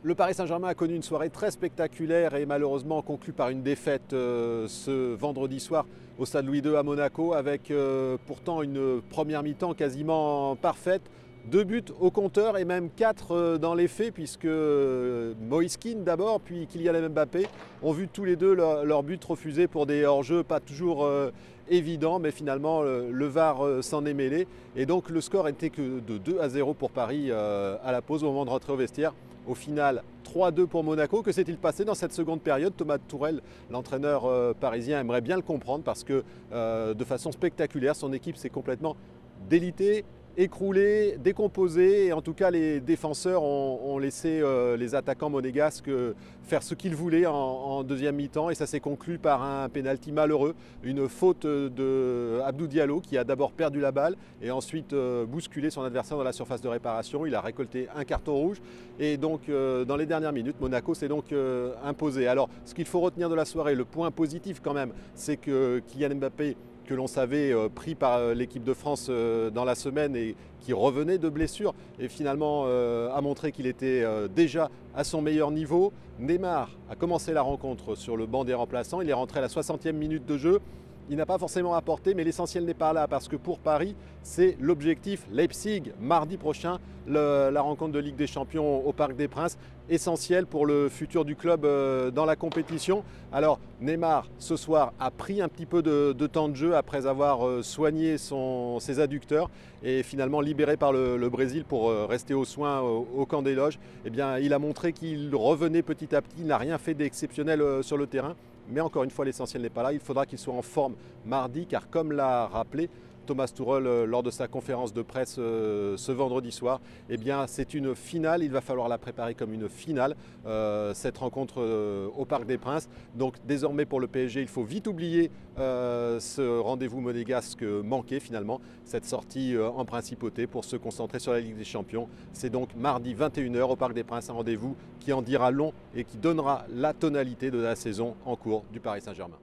Le Paris Saint-Germain a connu une soirée très spectaculaire et malheureusement conclue par une défaite ce vendredi soir au Stade Louis II à Monaco avec pourtant une première mi-temps quasiment parfaite. 2 buts au compteur et même 4 dans les faits puisque Moïse Kean d'abord puis Kylian Mbappé ont vu tous les deux leur but refusé pour des hors-jeux pas toujours évidents, mais finalement le VAR s'en est mêlé et donc le score n'était que de 2-0 pour Paris à la pause au moment de rentrer au vestiaire. Au final, 3-2 pour Monaco. Que s'est-il passé dans cette seconde période? Thomas Tuchel, l'entraîneur parisien, aimerait bien le comprendre parce que de façon spectaculaire, son équipe s'est complètement délitée, écroulé, décomposé, et en tout cas les défenseurs ont laissé les attaquants monégasques faire ce qu'ils voulaient en deuxième mi-temps, et ça s'est conclu par un pénalty malheureux, une faute de Abdou Diallo qui a d'abord perdu la balle et ensuite bousculé son adversaire dans la surface de réparation. Il a récolté un carton rouge et donc dans les dernières minutes, Monaco s'est donc imposé. Alors ce qu'il faut retenir de la soirée, le point positif quand même, c'est que Kylian Mbappé, que l'on savait pris par l'équipe de France dans la semaine et qui revenait de blessure et finalement a montré qu'il était déjà à son meilleur niveau. Neymar a commencé la rencontre sur le banc des remplaçants, il est rentré à la 60e minute de jeu. Il n'a pas forcément apporté, mais l'essentiel n'est pas là parce que pour Paris, c'est l'objectif Leipzig, mardi prochain, la rencontre de Ligue des Champions au Parc des Princes, essentiel pour le futur du club dans la compétition. Alors Neymar, ce soir, a pris un petit peu de temps de jeu après avoir soigné ses adducteurs et finalement libéré par le Brésil pour rester aux soins au camp des loges. Eh bien, il a montré qu'il revenait petit à petit, il n'a rien fait d'exceptionnel sur le terrain. Mais encore une fois, l'essentiel n'est pas là. Il faudra qu'il soit en forme mardi, car comme l'a rappelé Thomas Tuchel lors de sa conférence de presse ce vendredi soir, eh bien, c'est une finale. Il va falloir la préparer comme une finale, cette rencontre au Parc des Princes. Donc désormais pour le PSG, il faut vite oublier ce rendez-vous monégasque manqué finalement, cette sortie en principauté pour se concentrer sur la Ligue des Champions. C'est donc mardi 21 h au Parc des Princes, un rendez-vous qui en dira long et qui donnera la tonalité de la saison en cours du Paris Saint-Germain.